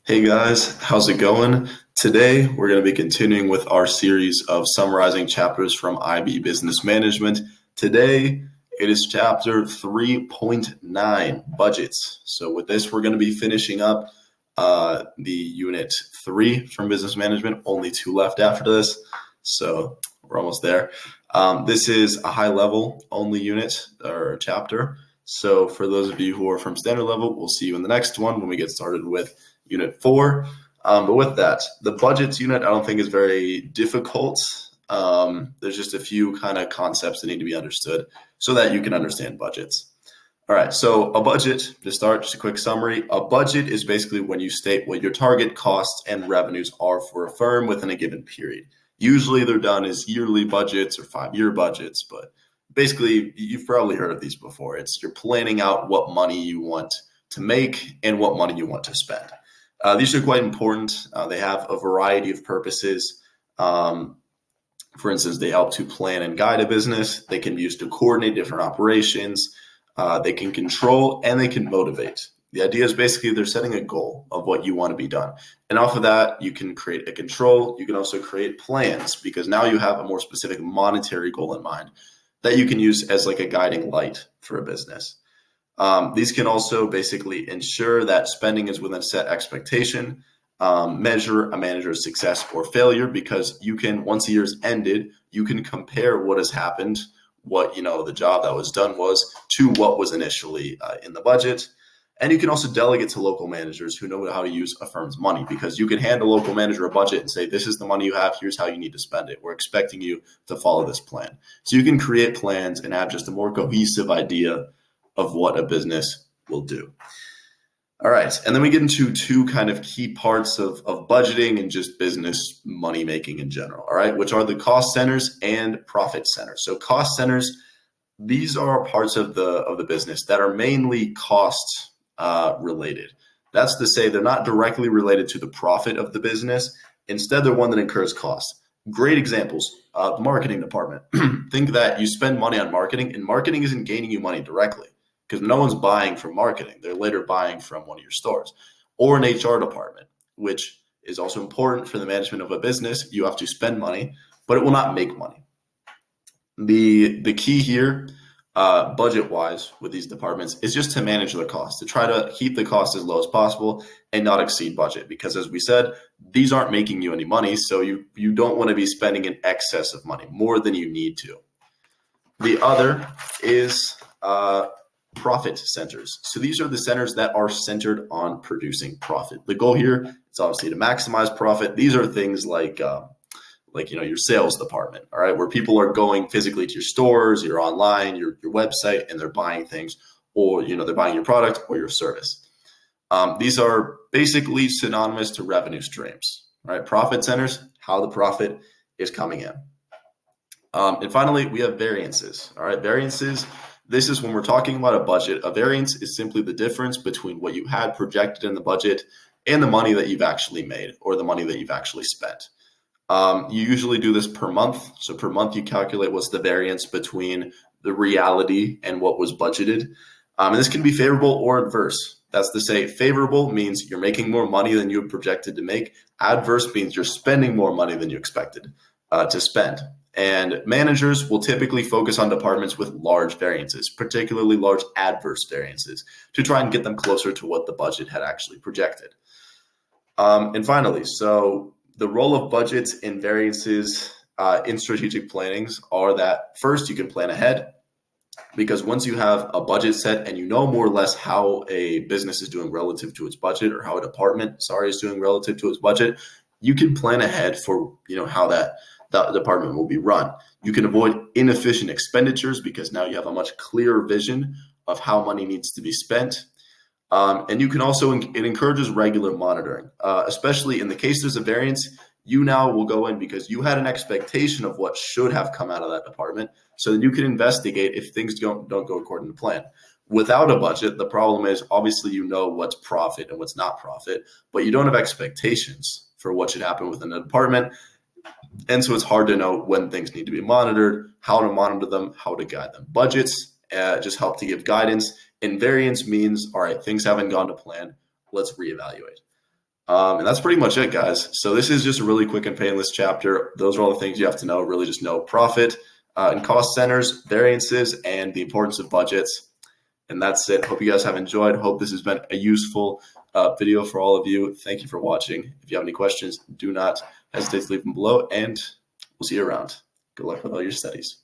Hey guys, how's it going? Today we're going to be continuing with our series of summarizing chapters from IB Business Management. Today it is chapter 3.9, budgets. So with this, we're going to be finishing up the unit 3 from Business Management. Only 2 left after this, so we're almost there. This is a high level only unit or chapter. So for those of you who are from standard level, we'll see you in the next one when we get started with Unit 4. But with that, the budgets unit I don't think is very difficult. There's just a few kind of concepts that need to be understood so that you can understand budgets. All right, so a budget, to start, just a quick summary. A budget is basically when you state what your target costs and revenues are for a firm within a given period. Usually they're done as yearly budgets or 5-year budgets, but basically you've probably heard of these before. It's you're planning out what money you want to make and what money you want to spend. These are quite important. They have a variety of purposes. For instance, they help to plan and guide a business. They can be used to coordinate different operations. They can control and they can motivate. The idea is basically they're setting a goal of what you want to be done. And off of that, you can create a control. You can also create plans because now you have a more specific monetary goal in mind that you can use as like a guiding light for a business. These can also basically ensure that spending is within a set expectation, measure a manager's success or failure, because you can, once the year's ended, you can compare what has happened, what the job that was done was, to what was initially in the budget. And you can also delegate to local managers who know how to use a firm's money, because you can hand a local manager a budget and say, this is the money you have, here's how you need to spend it. We're expecting you to follow this plan. So you can create plans and have just a more cohesive idea of what a business will do. All right. And then we get into 2 kind of key parts of budgeting and just business money making in general. All right. Which are the cost centers and profit centers. So cost centers, these are parts of the business that are mainly cost related. That's to say they're not directly related to the profit of the business. Instead, they're one that incurs costs. Great examples, the marketing department. Think that you spend money on marketing, and marketing isn't gaining you money directly, because no one's buying from marketing. They're later buying from one of your stores. Or an HR department, which is also important for the management of a business. You have to spend money, but it will not make money. The key here, budget-wise, with these departments is just to manage their costs, to try to keep the cost as low as possible and not exceed budget. Because as we said, these aren't making you any money, so you don't want to be spending in excess of money, more than you need to. The other is profit centers. So these are the centers that are centered on producing profit. The goal here is obviously to maximize profit. These are things like your sales department, all right, where people are going physically to your stores, your online, your website, and they're buying things, or they're buying your product or your service. These are basically synonymous to revenue streams, right? Profit centers, how the profit is coming in. And finally, we have variances. All right, variances. This is when we're talking about a budget. A variance is simply the difference between what you had projected in the budget and the money that you've actually made, or the money that you've actually spent. You usually do this per month. So per month, you calculate what's the variance between the reality and what was budgeted. And this can be favorable or adverse. That's to say, favorable means you're making more money than you had projected to make. Adverse means you're spending more money than you expected to spend. And managers will typically focus on departments with large variances, particularly large adverse variances, to try and get them closer to what the budget had actually projected. And finally, so the role of budgets and variances in strategic plannings are that first, you can plan ahead, because once you have a budget set and you know more or less how a business is doing relative to its budget, or how a department, is doing relative to its budget, you can plan ahead for how that department will be run. You can avoid inefficient expenditures because now you have a much clearer vision of how money needs to be spent. And you can also, it encourages regular monitoring, especially in the case there's a variance. You now will go in because you had an expectation of what should have come out of that department. So then you can investigate if things don't go according to plan. Without a budget, the problem is obviously what's profit and what's not profit, but you don't have expectations for what should happen within the department. And so it's hard to know when things need to be monitored, how to monitor them, how to guide them. Budgets just help to give guidance. And variance means, all right, things haven't gone to plan. Let's reevaluate. And that's pretty much it, guys. So this is just a really quick and painless chapter. Those are all the things you have to know. Really just know profit and cost centers, variances, and the importance of budgets. And that's it. Hope you guys have enjoyed. Hope this has been a useful video for all of you. Thank you for watching. If you have any questions, do not hesitate to leave them below, and we'll see you around. Good luck with all your studies.